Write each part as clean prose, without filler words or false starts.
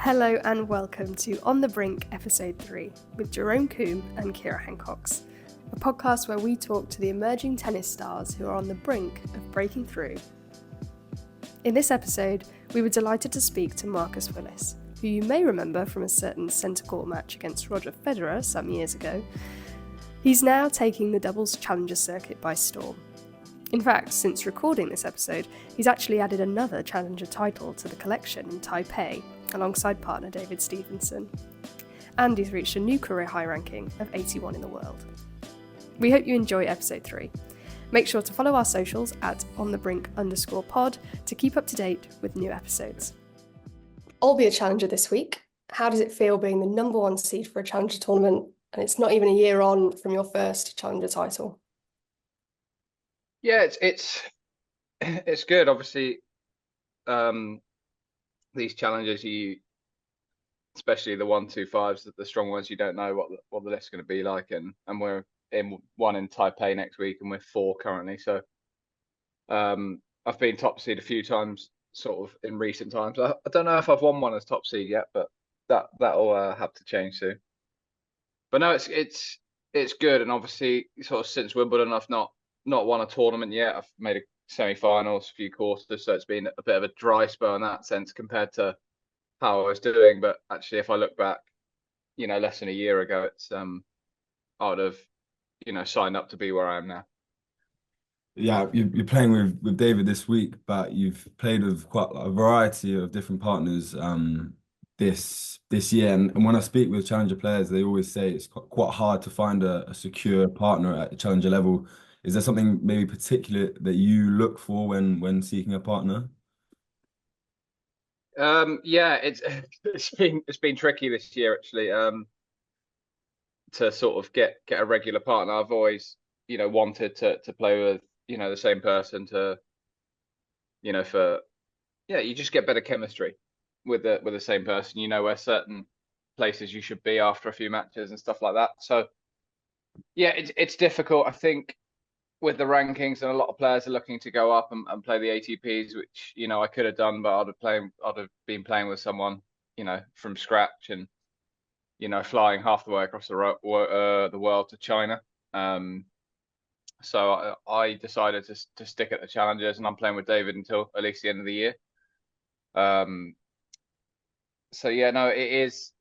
Hello and welcome to On the Brink episode 3 with Jerome Coombe and Ciara Hancox, a podcast where we talk to the emerging tennis stars who are on the brink of breaking through. In this episode, we were delighted to speak to Marcus Willis, who you may remember from a certain centre court match against Roger Federer some years ago. He's now taking the doubles challenger circuit by storm. In fact, since recording this episode, he's actually added another challenger title to the collection in Taipei, alongside partner David Stevenson. And he's reached a new career high ranking of 81 in the world. We hope you enjoy episode 3. Make sure to follow our socials at onthebrink_pod to keep up to date with new episodes. Olbia Challenger this week. How does it feel being the number one seed for a challenger tournament, and it's not even a year on from your first challenger title? Yeah, it's good. Obviously, these challenges, especially the 1-2-5s, the strong ones, you don't know what the list's going to be like, and we're in one in Taipei next week, and we're 4 currently. So, I've been top seed a few times, sort of in recent times. I don't know if I've won one as top seed yet, but that'll have to change soon. But no, it's good, and obviously, sort of since Wimbledon, I've not won a tournament yet. I've made a semi-finals, a few quarters, so it's been a bit of a dry spell in that sense compared to how I was doing. But actually, if I look back, less than a year ago, it's I would have, signed up to be where I am now. Yeah, you're playing with David this week, but you've played with quite a variety of different partners this year. And when I speak with challenger players, they always say it's quite hard to find a secure partner at the challenger level. Is there something maybe particular that you look for when seeking a partner? Yeah, it's been tricky this year actually. To sort of get a regular partner. I've always, wanted to play with, the same person you just get better chemistry with the same person. You know where certain places you should be after a few matches and stuff like that. So yeah, it's difficult. I think with the rankings, and a lot of players are looking to go up and play the ATPs, which I could have done, but I'd have been playing with someone from scratch, and flying half the way across the world to China. So I decided to stick at the challengers, and I'm playing with David until at least the end of the year. So yeah, no, it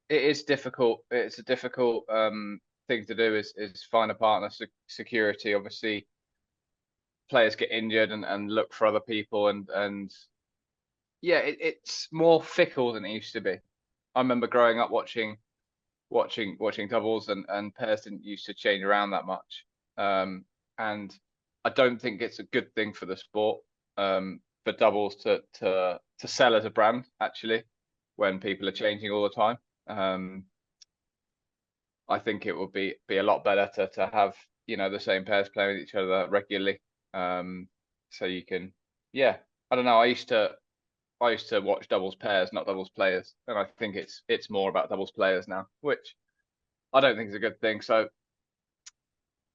is difficult. It's a difficult thing to do is find a partner. Security, obviously. Players get injured and look for other people, and yeah, it's more fickle than it used to be. I remember growing up watching doubles, and pairs didn't used to change around that much. And I don't think it's a good thing for the sport, for doubles to sell as a brand, actually, when people are changing all the time. I think it would be a lot better to have the same pairs playing with each other regularly. So you can, yeah, I don't know. I used to watch doubles pairs, not doubles players, and I think it's more about doubles players now, which I don't think is a good thing. So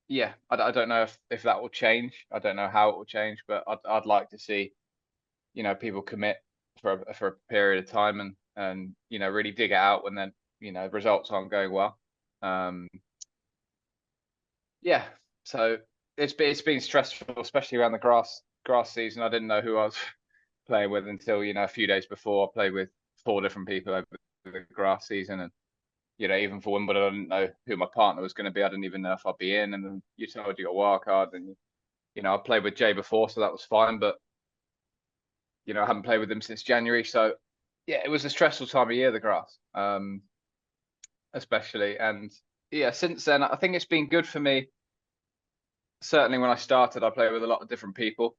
yeah, I don't know if that will change. I don't know how it will change, but I'd like to see people commit for a period of time, and really dig it out when then results aren't going well. Yeah, so it's been stressful, especially around the grass season. I didn't know who I was playing with until a few days before. I played with 4 different people over the grass season, and even for Wimbledon, I didn't know who my partner was going to be. I didn't even know if I'd be in, and then you told you got a wild card, and I played with Jay before, so that was fine, but I haven't played with him since January, so yeah, it was a stressful time of year, the grass, especially, and yeah, since then I think it's been good for me. Certainly when I started, I played with a lot of different people.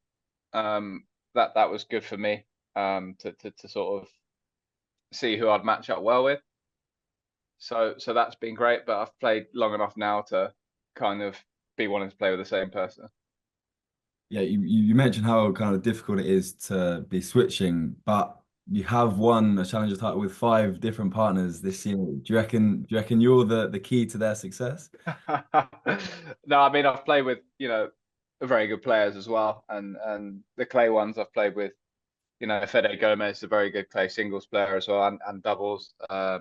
That was good for me, to sort of see who I'd match up well with. So that's been great, but I've played long enough now to kind of be wanting to play with the same person. Yeah, you mentioned how kind of difficult it is to be switching, but you have won a challenger title with 5 different partners this year. Do you reckon you're the key to their success? No, I mean, I've played with very good players as well, and the clay ones I've played with Fede Gomez is a very good clay singles player as well, and doubles. I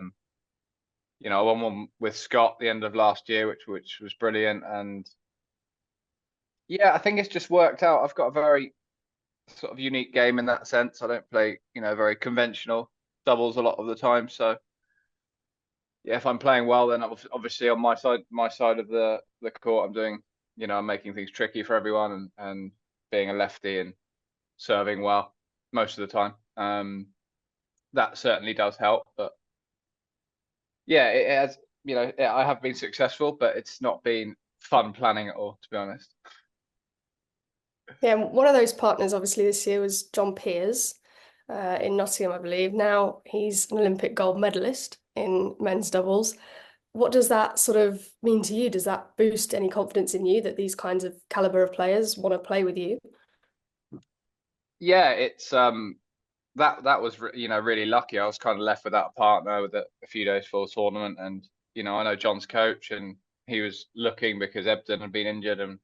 won one with Scott the end of last year, which was brilliant. And yeah, I think it's just worked out. I've got a very sort of unique game in that sense. I don't play, very conventional doubles a lot of the time. So yeah, if I'm playing well, then obviously on my side of the court, I'm doing, I'm making things tricky for everyone and being a lefty and serving well most of the time. That certainly does help, but yeah, it has, I have been successful, but it's not been fun planning at all, to be honest. Yeah, one of those partners obviously this year was John Peers in Nottingham, I believe. Now he's an Olympic gold medalist in men's doubles. What does that sort of mean to you? Does that boost any confidence in you that these kinds of caliber of players want to play with you? Yeah, it's that was really lucky. I was kind of left without a partner with a few days before the tournament, and I know John's coach, and he was looking because Ebden had been injured, and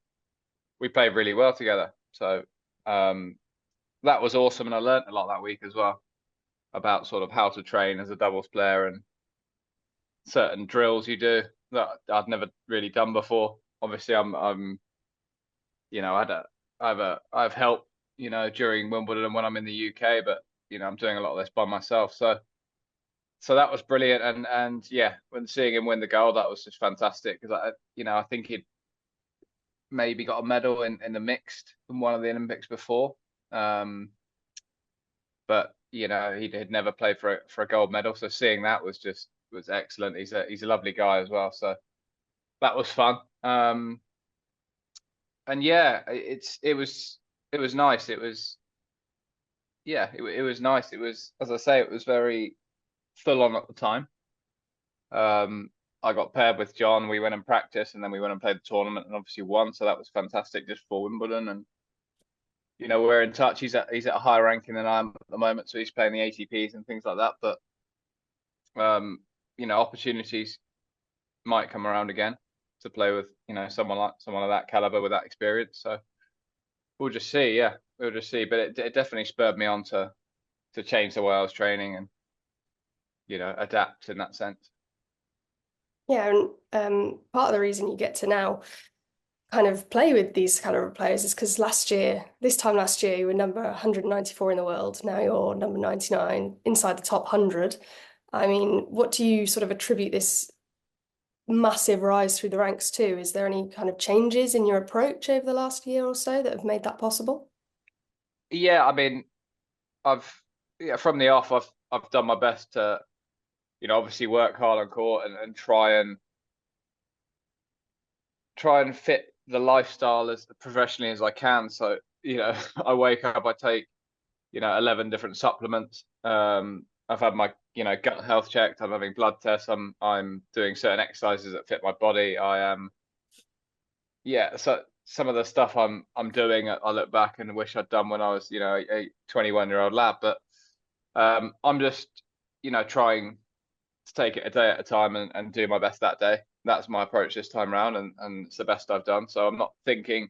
we played really well together. So that was awesome, and I learned a lot that week as well about sort of how to train as a doubles player and certain drills you do that I'd never really done before. Obviously, I've help during Wimbledon and when I'm in the UK, but I'm doing a lot of this by myself. So that was brilliant, and yeah, when seeing him win the gold, that was just fantastic because I think he'd maybe got a medal in the mixed in one of the Olympics before, but he had never played for a gold medal. So seeing that was excellent. He's a lovely guy as well. So that was fun. And yeah, it was nice. It was nice. It was, as I say, it was very full on at the time. I got paired with John. We went and practiced, and then we went and played the tournament, and obviously won. So that was fantastic just for Wimbledon. And we're in touch. He's at a higher ranking than I am at the moment, so he's playing the ATPs and things like that. But opportunities might come around again to play with someone of that caliber with that experience. So we'll just see. Yeah, we'll just see. But it definitely spurred me on to change the way I was training and adapt in that sense. Yeah, and part of the reason you get to now kind of play with these caliber of players is because this time last year, you were number 194 in the world. Now you're number 99 inside the top 100. I mean, what do you sort of attribute this massive rise through the ranks to? Is there any kind of changes in your approach over the last year or so that have made that possible? Yeah, I mean, from the off, I've done my best to, obviously work hard on court and try and fit the lifestyle as professionally as I can. So, I wake up, I take, 11 different supplements. I've had my, gut health checked. I'm having blood tests. I'm doing certain exercises that fit my body. I am, So some of the stuff I'm doing, I look back and wish I'd done when I was, a 21-year-old lad. But I'm just, trying to take it a day at a time and do my best that day. That's my approach this time around, and it's the best I've done. So I'm not thinking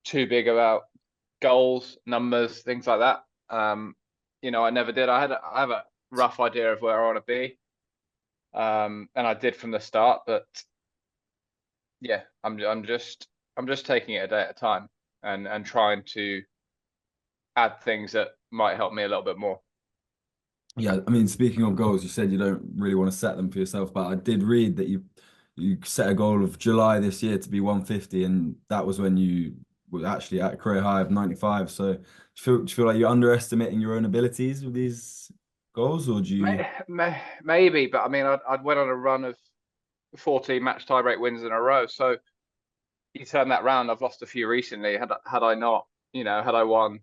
too big about goals, numbers, things like that. I never did. I have a rough idea of where I want to be, and I did from the start. But yeah, I'm just taking it a day at a time and trying to add things that might help me a little bit more. Yeah, I mean, speaking of goals, you said you don't really want to set them for yourself, but I did read that you set a goal of July this year to be 150, and that was when you were actually at a career high of 95. So do you feel like you're underestimating your own abilities with these goals, or do you? Maybe, but I mean, I'd went on a run of 14 match tiebreak wins in a row. So you turn that round. I've lost a few recently. Had I not, had I won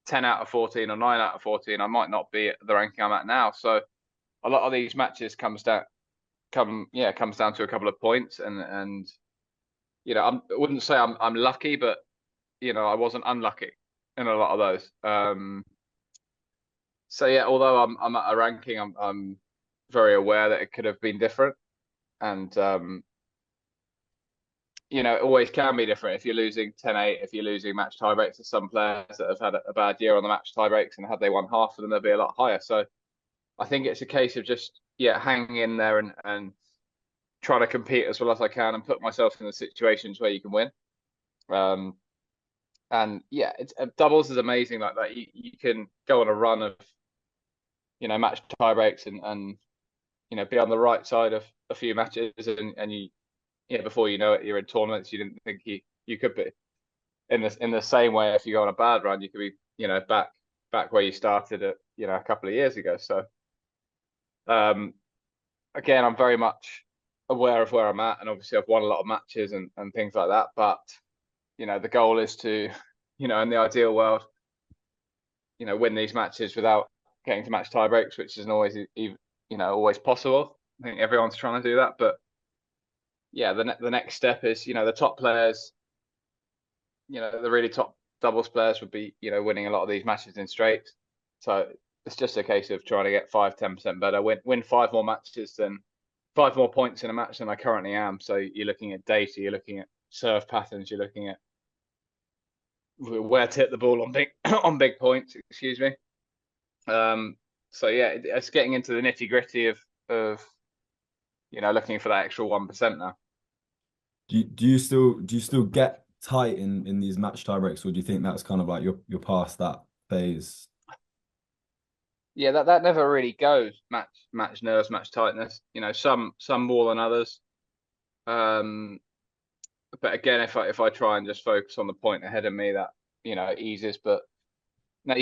10 out of 14 or 9 out of 14, I might not be at the ranking I'm at now. So a lot of these matches comes down to a couple of points, and I wouldn't say I'm lucky, but I wasn't unlucky in a lot of those. So yeah, although I'm at a ranking, I'm very aware that it could have been different, and it always can be different if you're losing 10-8, if you're losing match tie breaks. There's some players that have had a bad year on the match tie breaks, and had they won half of them, they'll be a lot higher. So I think it's a case of just, hanging in there and trying to compete as well as I can and put myself in the situations where you can win. And it's doubles is amazing like that. You can go on a run of, match tie breaks and be on the right side of a few matches, and before you know it, you're in tournaments you didn't think you could be. In the same way, if you go on a bad run, you could be, back where you started at, a couple of years ago. So again, I'm very much aware of where I'm at, and obviously I've won a lot of matches and things like that. But the goal is to, in the ideal world, win these matches without getting to match tie breaks, which isn't always always possible. I think everyone's trying to do that, but the next step is, the top players, the really top doubles players would be, winning a lot of these matches in straight. So it's just a case of trying to get 5-10% better, win 5 more matches than 5 more points in a match than I currently am. So you're looking at data, you're looking at serve patterns, you're looking at where to hit the ball on big points. Excuse me. So it's getting into the nitty gritty of looking for that extra 1% now. Do you still get tight in these match tie breaks, or do you think that's kind of like you're past that phase? Yeah, that never really goes. Match nerves, match tightness. Some more than others. But again, if I try and just focus on the point ahead of me, that eases. But no,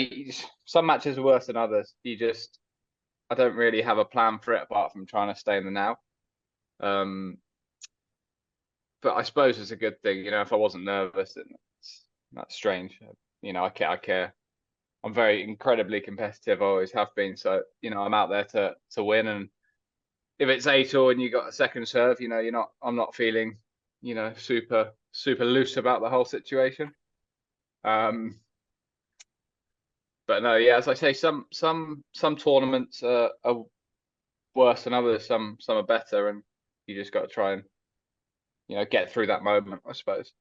some matches are worse than others. I don't really have a plan for it apart from trying to stay in the now. But I suppose it's a good thing. If I wasn't nervous, then that's strange. I care. I'm very incredibly competitive. I always have been. So I'm out there to win. And if it's 8-all and you got a second serve, I'm not feeling super loose about the whole situation. But no, as I say, some tournaments are worse than others. Some are better, and you just got to try and get through that moment, I suppose.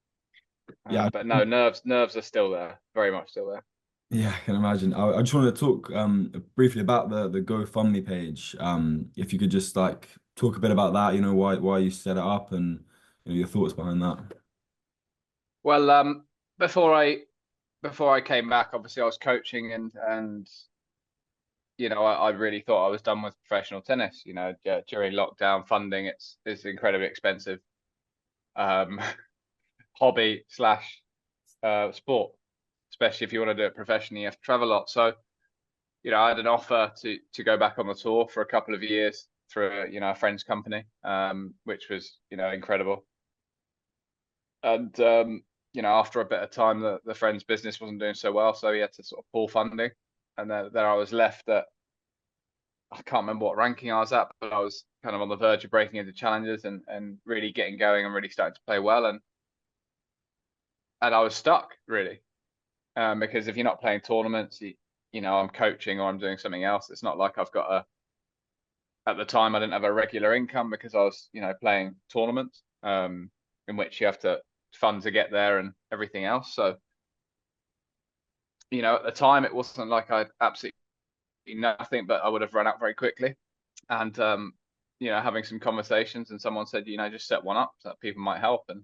But no, nerves are still there, very much still there. Yeah, I can imagine. I just wanted to talk briefly about the GoFundMe page. If you could just like talk a bit about that, why you set it up, and your thoughts behind that. Well, before I came back, obviously I was coaching, and I really thought I was done with professional tennis. During lockdown, funding it's incredibly expensive. Hobby slash sport, especially if you want to do it professionally, you have to travel a lot. So, I had an offer to go back on the tour for a couple of years through a friend's company, which was incredible. And after a bit of time, the friend's business wasn't doing so well, so he had to sort of pull funding, and there I was left at, I can't remember what ranking I was at, but I was kind of on the verge of breaking into challengers and really getting going and really starting to play well, and I was stuck really, because if you're not playing tournaments, I'm coaching or I'm doing something else. It's not like I've got at the time I didn't have a regular income because I was playing tournaments, in which you have to fund to get there and everything else. So at the time it wasn't like I'd absolutely nothing, but I would have run out very quickly. And having some conversations, and someone said, just set one up so that people might help. And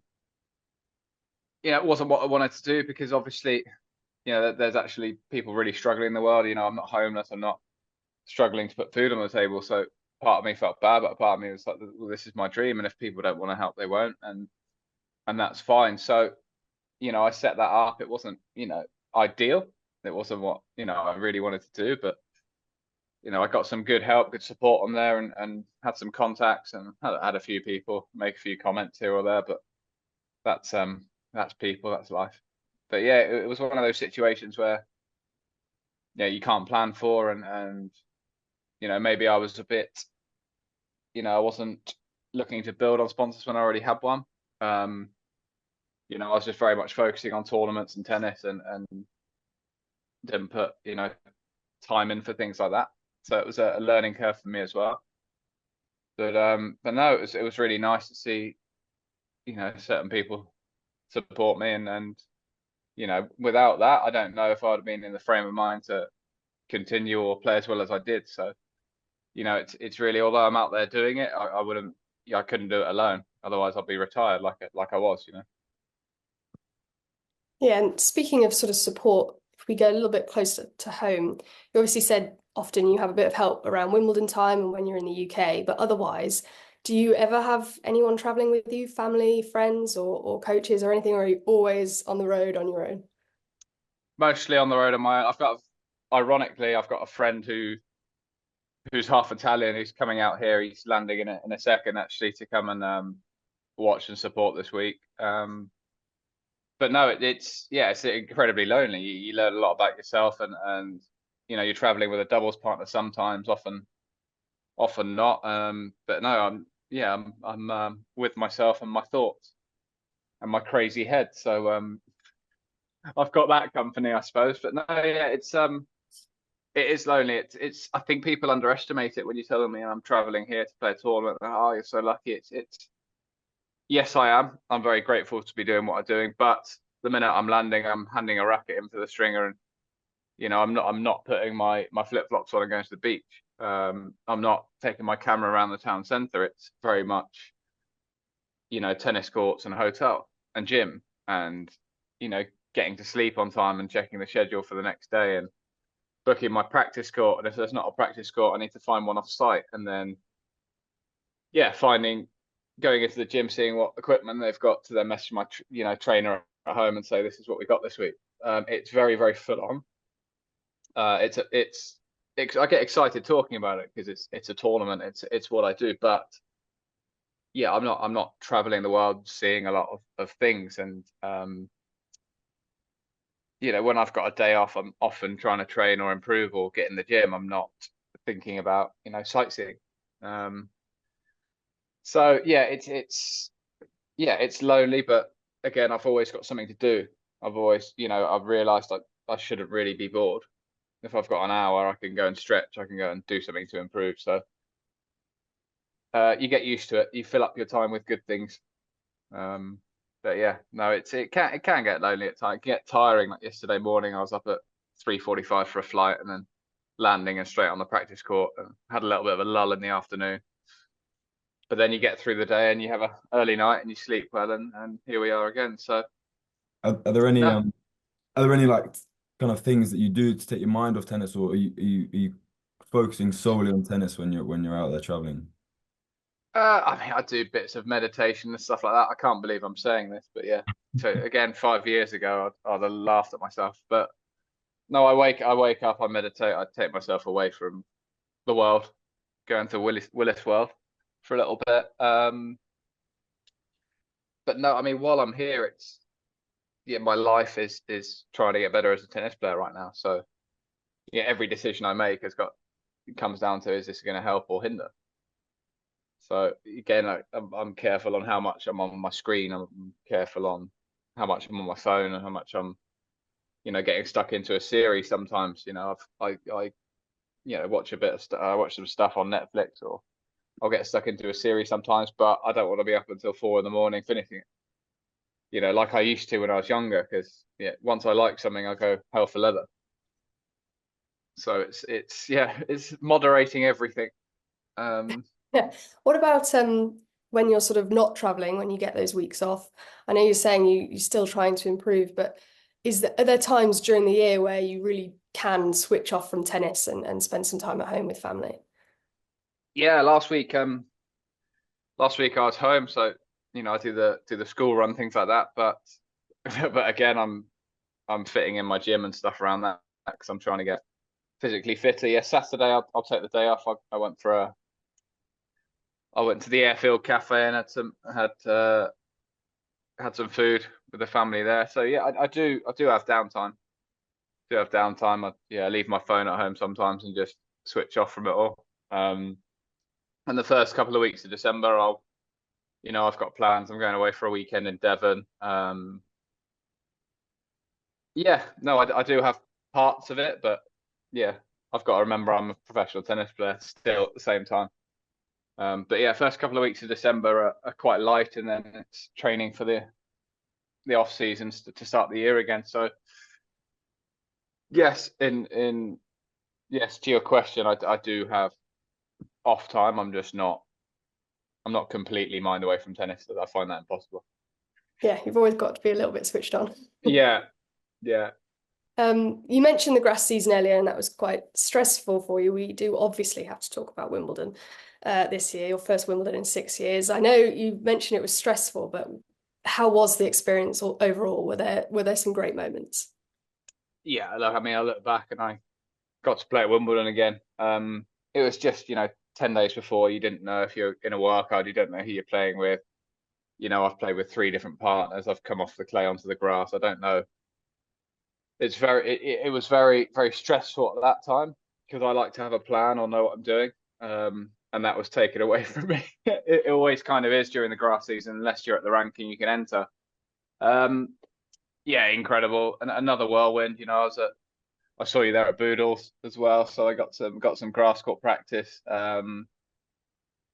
it wasn't what I wanted to do, because obviously there's actually people really struggling in the world. I'm not homeless, I'm not struggling to put food on the table. So part of me felt bad, but part of me was like, well, this is my dream, and if people don't want to help, they won't, and that's fine. So I set that up. It wasn't ideal, it wasn't what I really wanted to do, but I got some good help, good support on there, and had some contacts, and had a few people make a few comments here or there, but that's people, that's life. But it was one of those situations where you can't plan for, and maybe I was a bit, I wasn't looking to build on sponsors when I already had one. I was just very much focusing on tournaments and tennis, and didn't put time in for things like that. So it was a learning curve for me as well. But no, it was really nice to see certain people support me, and without that, I don't know if I'd have been in the frame of mind to continue or play as well as I did. So, it's really, although I'm out there doing it, I wouldn't, I couldn't do it alone. Otherwise, I'd be retired like I was. Yeah, and speaking of sort of support, if we go a little bit closer to home, you obviously said often you have a bit of help around Wimbledon time and when you're in the UK, but otherwise, do you ever have anyone traveling with you, family, friends, or coaches or anything, or are you always on the road on your own? Mostly on the road on my own. Ironically, I've got a friend who's half Italian who's coming out here. He's landing in a second actually to come and watch and support this week. But no, it's incredibly lonely. You learn a lot about yourself, and you're traveling with a doubles partner sometimes, often not. But no, I'm with myself and my thoughts and my crazy head. So I've got that company, I suppose. But no, yeah, it is lonely. I think people underestimate it when you tell them, I'm traveling here to play a tournament. Oh, you're so lucky. It's yes, I am. I'm very grateful to be doing what I'm doing. But the minute I'm landing, I'm handing a racket into the stringer, and I'm not putting my flip-flops on and going to the beach. I'm not taking my camera around the town centre. It's very much, tennis courts and a hotel and gym, and getting to sleep on time and checking the schedule for the next day and booking my practice court. And if there's not a practice court, I need to find one off site, and then going into the gym, seeing what equipment they've got, to then message my trainer at home and say, this is what we got this week. It's very, very full on. I get excited talking about it because it's a tournament. It's what I do. But yeah, I'm not traveling the world seeing a lot of things. And when I've got a day off, I'm often trying to train or improve or get in the gym. I'm not thinking about sightseeing. So yeah, it's lonely, but again, I've always got something to do. I've realised I shouldn't really be bored. If I've got an hour, I can go and stretch. I can go and do something to improve. So you get used to it. You fill up your time with good things. But yeah, no, it can get lonely at times. It can get tiring. Like yesterday morning, I was up at 3:45 for a flight, and then landing and straight on the practice court, and had a little bit of a lull in the afternoon. But then you get through the day and you have an early night and you sleep well, and here we are again. So are there any like kind of things that you do to take your mind off tennis, or are you focusing solely on tennis when you're out there traveling? I mean, I do bits of meditation and stuff like that. I can't believe I'm saying this, but yeah. So again, 5 years ago, I'd have laughed at myself. But no, I wake up, I meditate, I take myself away from the world, go into Willis world for a little bit. But no, I mean, while I'm here, my life is trying to get better as a tennis player right now. So yeah, every decision I make comes down to, is this going to help or hinder? So again, I'm careful on how much I'm on my screen. I'm careful on how much I'm on my phone and how much I'm, getting stuck into a series. Sometimes, I watch a bit of I watch some stuff on Netflix, or I'll get stuck into a series sometimes, but I don't want to be up until 4 a.m. finishing it. Like I used to when I was younger, because once I like something, I go hell for leather. So it's moderating everything. Yeah. What about when you're sort of not traveling, when you get those weeks off? I know you're saying you're still trying to improve, but are there times during the year where you really can switch off from tennis and spend some time at home with family? Yeah, last week I was home, so I do the school run, things like that. But but again, I'm fitting in my gym and stuff around that because I'm trying to get physically fitter. Yeah, Saturday I'll take the day off. I went to the Airfield Cafe and had some food with the family there. So yeah, I do have downtime. I leave my phone at home sometimes and just switch off from it all. And the first couple of weeks of December, I've got plans. I'm going away for a weekend in Devon. I do have parts of it, but yeah, I've got to remember I'm a professional tennis player still at the same time. But yeah, first couple of weeks of December are quite light, and then it's training for the off seasons to start the year again. So yes, yes, to your question, I do have off time. I'm not completely mind away from tennis. I find that impossible. Yeah, you've always got to be a little bit switched on. Yeah. You mentioned the grass season earlier, and that was quite stressful for you. We do obviously have to talk about Wimbledon this year, your first Wimbledon in 6 years. I know you mentioned it was stressful, but how was the experience overall? Were there some great moments? Yeah, look, I mean, I look back and I got to play at Wimbledon again. It was just, 10 days before, you didn't know if you're in a workout, you don't know who you're playing with. I've played with 3 different partners. I've come off the clay onto the grass. I don't know. It was very, very stressful at that time because I like to have a plan or know what I'm doing. And that was taken away from me. It always kind of is during the grass season, unless you're at the ranking you can enter. Yeah, incredible. And another whirlwind. I saw you there at Boodles as well, so I got some grass court practice.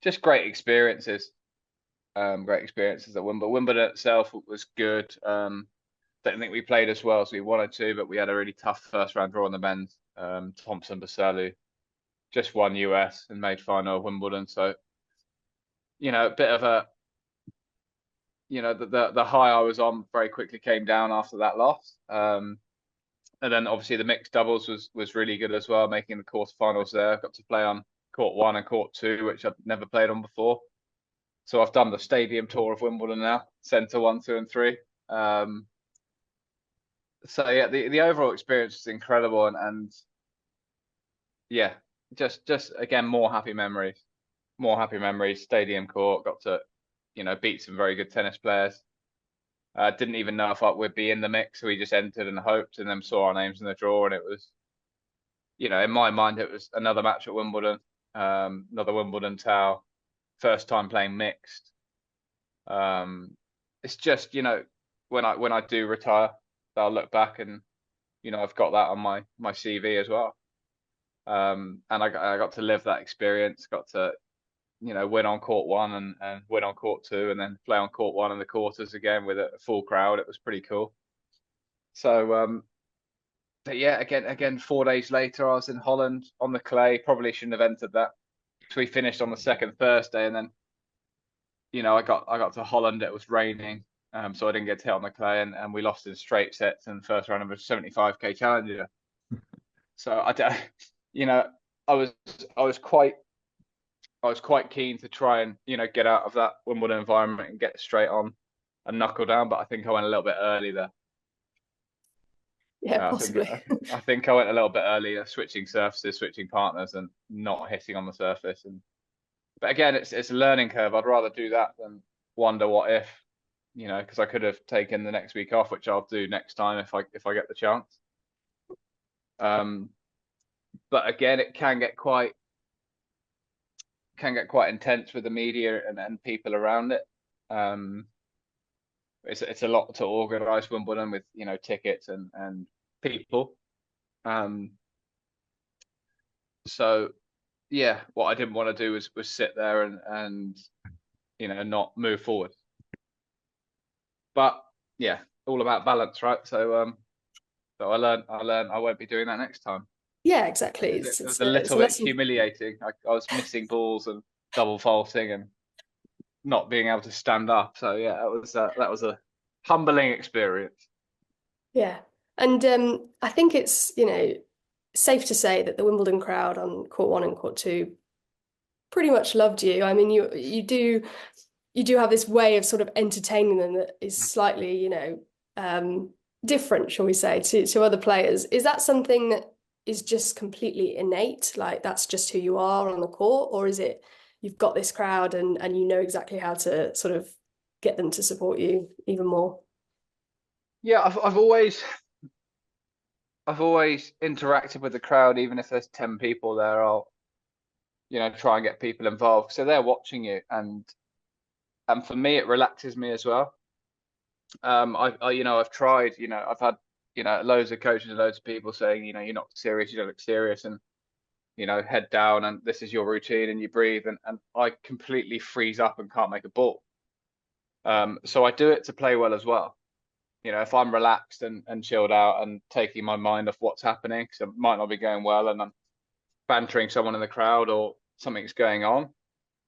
Just great experiences. Great experiences at Wimbledon. Wimbledon itself was good. Don't think we played as well as we wanted to, but we had a really tough first round draw on the men's. Thompson Basellu just won US and made final of Wimbledon. So, a bit of a, the high I was on very quickly came down after that loss. And then obviously the mixed doubles was really good as well, making the quarterfinals there. I got to play on court 1 and court 2, which I've never played on before. So I've done the stadium tour of Wimbledon now, centre 1, 2, and 3. So yeah, the overall experience is incredible, and yeah, just again more happy memories. Stadium court, got to beat some very good tennis players. Didn't even know if we'd be in the mix, so we just entered and hoped, and then saw our names in the draw, and it was, in my mind, it was another match at Wimbledon, another Wimbledon towel, first time playing mixed. It's just when I do retire, I'll look back and I've got that on my CV as well. And I got to live that experience, got to win on court 1 and win on court 2, and then play on court 1 in the quarters again with a full crowd. It was pretty cool. So but yeah, again 4 days later I was in Holland on the clay. Probably shouldn't have entered that. So we finished on the second Thursday, and then I got to Holland. It was raining. So I didn't get to hit on the clay, and we lost in straight sets in the first round of a 75k Challenger. So I was quite keen to try and get out of that Wimbledon environment and get straight on and knuckle down, but I think I went a little bit early there. Yeah, possibly. I think I went a little bit earlier, switching surfaces, switching partners, and not hitting on the surface. But again, it's a learning curve. I'd rather do that than wonder what if. Because I could have taken the next week off, which I'll do next time if I get the chance. But again, it can get quite intense with the media and people around it. It's a lot to organise Wimbledon with tickets and people. So yeah, what I didn't want to do was sit there and not move forward. But yeah, all about balance, right? So I learned I won't be doing that next time. Yeah, exactly. It was a little bit humiliating. I was missing balls and double faulting and not being able to stand up. So yeah, that was a humbling experience. Yeah, and I think it's safe to say that the Wimbledon crowd on court 1 and court 2 pretty much loved you. I mean, you do have this way of sort of entertaining them that is slightly different, shall we say, to other players. Is that something that is just completely innate, like that's just who you are on the court, or is it you've got this crowd and you know exactly how to sort of get them to support you even more? Yeah, I've always interacted with the crowd, even if there's 10 people there. I'll try and get people involved, so they're watching you, and for me it relaxes me as well. I've tried, I've had loads of coaches and loads of people saying, you're not serious, you don't look serious, and you know, head down, and this is your routine, and you breathe, and I completely freeze up and can't make a ball. So I do it to play well as well. You know, if I'm relaxed and chilled out and taking my mind off what's happening, because it might not be going well, and I'm bantering someone in the crowd or something's going on,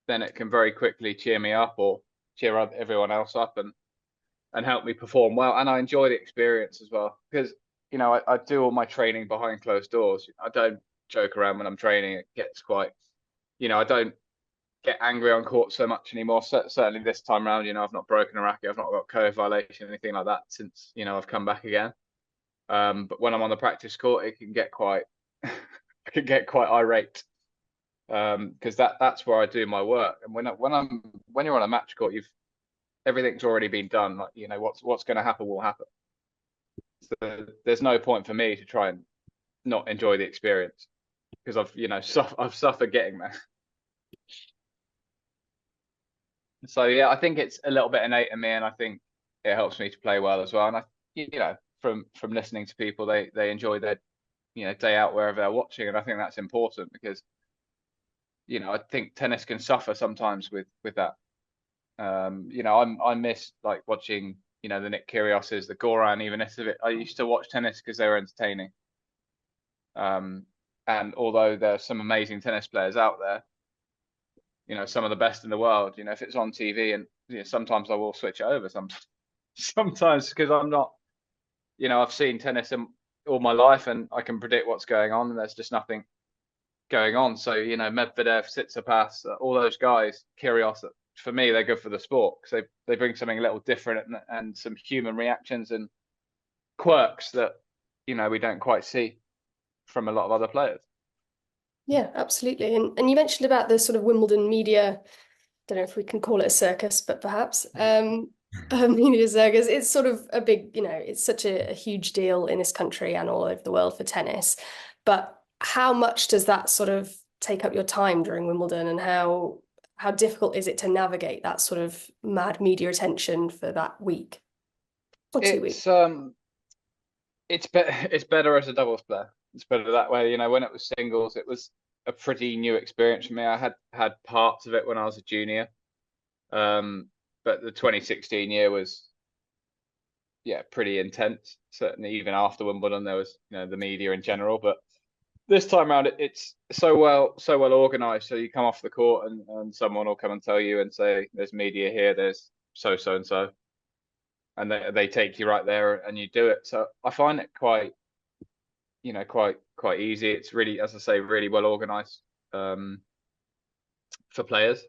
then it can very quickly cheer me up or cheer everyone else up and help me perform well. And I enjoy the experience as well, because, you know, I do all my training behind closed doors. I don't joke around when I'm training. It gets quite, you know, I don't get angry on court so much anymore. Certainly this time around, you know, I've not broken a racket, I've not got code violation, anything like that since, you know, I've come back again. But when I'm on the practice court, it can get quite, I can get quite irate, because that's where I do my work. And when you're on a match court, everything's already been done. Like, you know, what's going to happen will happen. So there's no point for me to try and not enjoy the experience, because I've suffered getting there. So yeah, I think it's a little bit innate in me, and I think it helps me to play well as well. And you know, from listening to people, they enjoy their, you know, day out wherever they're watching, and I think that's important, because, you know, I think tennis can suffer sometimes with that. You know, I miss like watching, you know, the Nick Kyrgioses, the Goran, even I used to watch tennis because they were entertaining. And although there's some amazing tennis players out there, you know, some of the best in the world, you know, if it's on TV, and, you know, sometimes I will switch it over sometimes, because I'm not, you know, I've seen tennis all my life, and I can predict what's going on, and there's just nothing going on. So, you know, Medvedev, Tsitsipas, all those guys, Kyrgios, for me, they're good for the sport, because they bring something a little different, and some human reactions and quirks that, you know, we don't quite see from a lot of other players. Yeah, absolutely. And you mentioned about the sort of Wimbledon media, don't know if we can call it a circus, but perhaps media circus. It's sort of a big, you know, it's such a huge deal in this country and all over the world for tennis. But how much does that sort of take up your time during Wimbledon, and how difficult is it to navigate that sort of mad media attention for that week or 2 weeks? It's better as a doubles player. It's better that way. You know, when it was singles, it was a pretty new experience for me. I had parts of it when I was a junior, but the 2016 year was, yeah, pretty intense. Certainly, even after Wimbledon, there was, you know, the media in general. But this time around, it's so well organized. So you come off the court, and someone will come and tell you and say, "There's media here. There's so and so," and they take you right there, and you do it. So I find it quite, you know, quite easy. It's really, as I say, really well organized for players.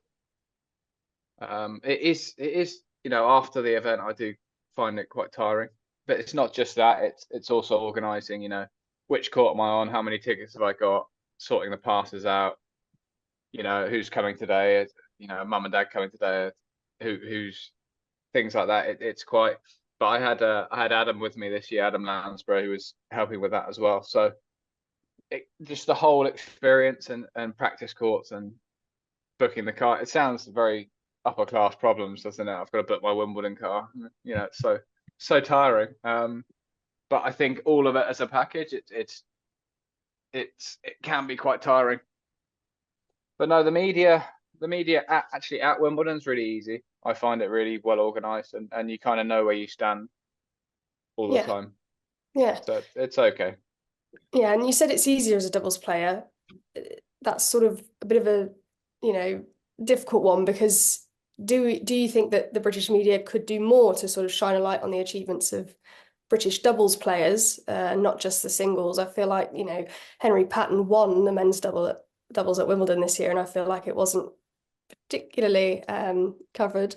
It is, you know, after the event, I do find it quite tiring. But it's not just that. It's also organizing, you know, which court am I on? How many tickets have I got? Sorting the passes out. You know, who's coming today? You know, mum and dad coming today. Who's things like that. It's quite. But I had Adam with me this year, Adam Lansborough, who was helping with that as well. So just the whole experience, and practice courts, and booking the car. It sounds very upper class problems, doesn't it? I've got to book my Wimbledon car. You know, it's so tiring. But I think all of it as a package, it can be quite tiring. But no, the media actually at Wimbledon's really easy. I find it really well organized, and you kind of know where you stand all the time. Yeah. So it's okay. Yeah, and you said it's easier as a doubles player. That's sort of a bit of a, you know, difficult one, because do you think that the British media could do more to sort of shine a light on the achievements of British doubles players, not just the singles? I feel like, you know, Henry Patton won the men's doubles at Wimbledon this year, and I feel like it wasn't particularly covered.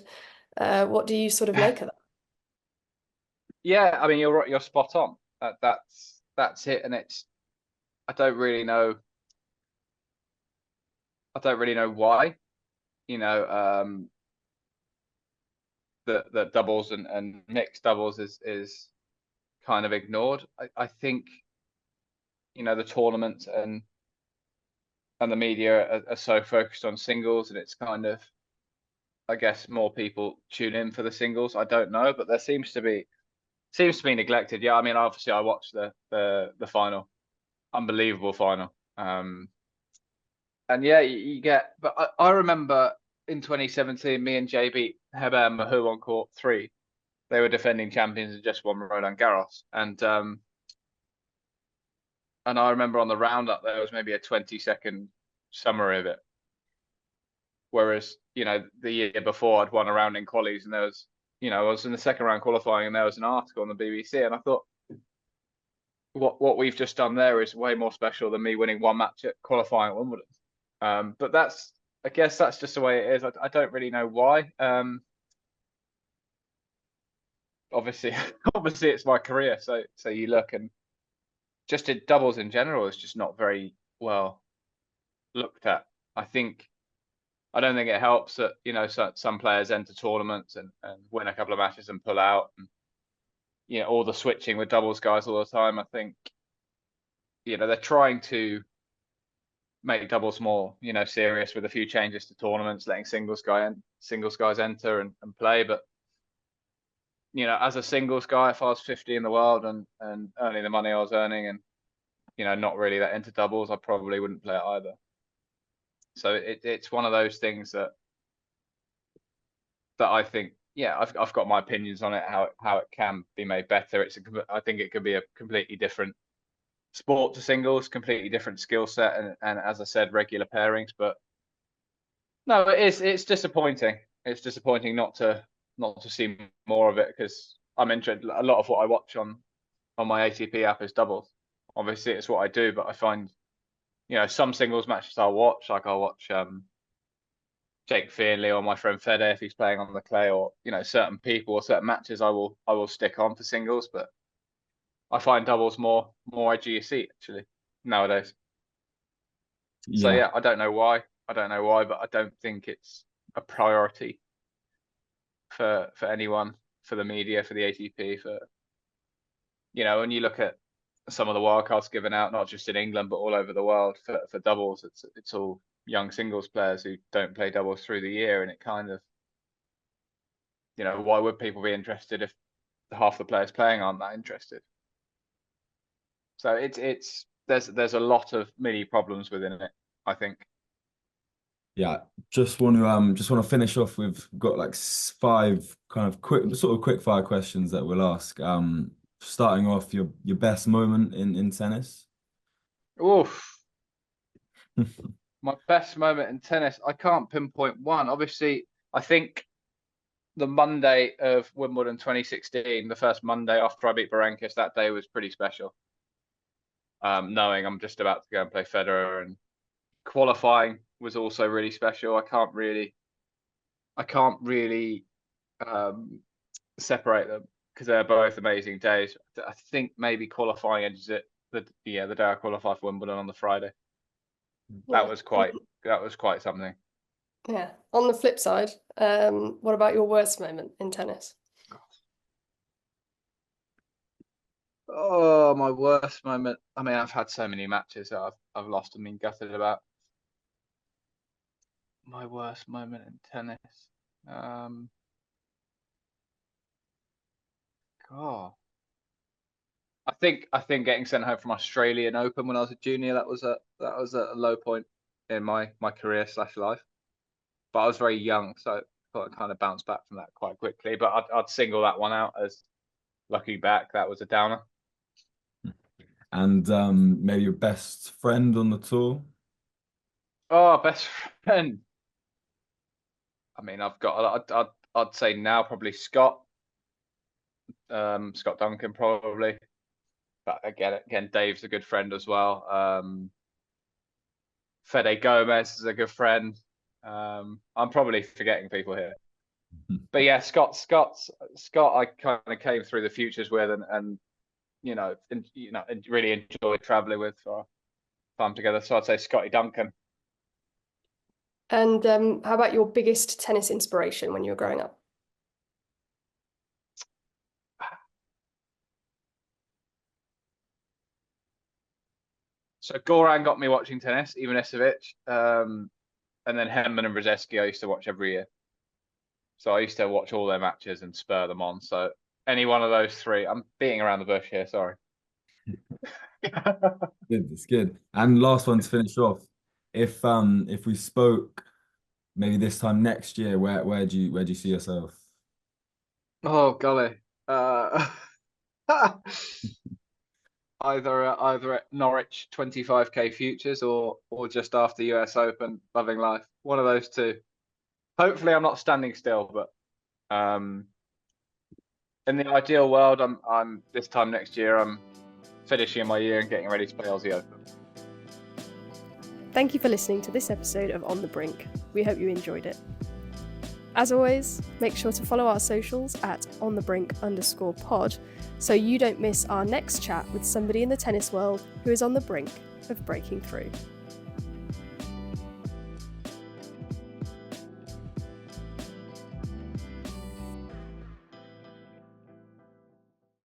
What do you sort of make of that? Yeah, I mean, you're spot on. That's it, and I don't really know why. You know, the doubles and mixed doubles is kind of ignored. I think, you know, the tournaments and the media are so focused on singles, and it's kind of, I guess, more people tune in for the singles. I don't know, but there seems to be neglected. Yeah, I mean, obviously I watched the final, unbelievable final. And yeah, you get. But I remember in 2017, me and Jay beat Heber and Mahou on court 3. They were defending champions and just won Roland Garros. And I remember on the roundup there was maybe a 20-second summary of it. Whereas, the year before I'd won a round in qualies and there was, I was in the second round qualifying and there was an article on the BBC and I thought, what we've just done there is way more special than me winning one match at qualifying at Wimbledon. But I guess that's just the way it is. I don't really know why. Obviously, obviously it's my career. So you look and just in doubles in general is just not very well looked at. I don't think it helps that, some players enter tournaments and win a couple of matches and pull out. And, all the switching with doubles guys all the time. I think, they're trying to make doubles more, serious with a few changes to tournaments, letting singles guys enter and play. But, as a singles guy, if I was 50 in the world and earning the money I was earning and, not really that into doubles, I probably wouldn't play it either. So it's one of those things that I think, I've got my opinions on it, how it can be made better. I think it could be a completely different sport to singles, completely different skill set, and as I said, regular pairings. But no, it's disappointing. It's disappointing not to see more of it because I'm interested. A lot of what I watch on my ATP app is doubles. Obviously, it's what I do, but I find some singles matches I'll watch, like I'll watch Jake Fearnley or my friend Fede if he's playing on the clay, or certain people or certain matches I will stick on for singles, but I find doubles more edge of your seat actually nowadays. So yeah, I don't know why, but I don't think it's a priority for anyone, for the media, for the ATP, for when you look at some of the wildcards given out, not just in England but all over the world for doubles, it's all young singles players who don't play doubles through the year, and it kind of, why would people be interested if half the players playing aren't that interested? So there's a lot of mini problems within it, I think. Yeah, just want to finish off with, got like 5 kind of quick fire questions that we'll ask. Starting off, your best moment in tennis. Oof. My best moment in tennis, I can't pinpoint one. Obviously, I think the Monday of Wimbledon 2016, the first Monday after I beat Berankis, that day was pretty special. Knowing I'm just about to go and play Federer, and qualifying was also really special. I can't really separate them because they're both amazing days. I think maybe qualifying edges it the day I qualified for Wimbledon on the Friday. That was quite something. Yeah. On the flip side, what about your worst moment in tennis? Oh, my worst moment. I mean, I've had so many matches that I've lost and been gutted about. My worst moment in tennis. God. I think getting sent home from Australian Open when I was a junior, that was a low point in my career / life. But I was very young, so I thought I'd kind of bounce back from that quite quickly. But I'd single that one out as looking back, that was a downer. And maybe your best friend on the tour? Oh, best friend. I mean, I'd say now probably Scott Duncan probably. But again, Dave's a good friend as well. Fede Gomez is a good friend. I'm probably forgetting people here. But yeah, Scott, I kind of came through the futures with, and really enjoyed traveling with for time together. So I'd say Scotty Duncan. And how about your biggest tennis inspiration when you were growing up? So Goran got me watching tennis, Ivanisevic, and then Henman and Brzezinski I used to watch every year. So I used to watch all their matches and spur them on. So any one of those 3, I'm beating around the bush here, sorry. Good, it's good. And last one to finish off, If we spoke maybe this time next year, where do you see yourself? Oh golly. Either at Norwich 25k futures or just after US Open, loving life. One of those two. Hopefully, I'm not standing still, but in the ideal world, I'm this time next year, I'm finishing my year and getting ready to play Aussie Open. Thank you for listening to this episode of On the Brink. We hope you enjoyed it. As always, make sure to follow our socials at onthebrink_pod so you don't miss our next chat with somebody in the tennis world who is on the brink of breaking through.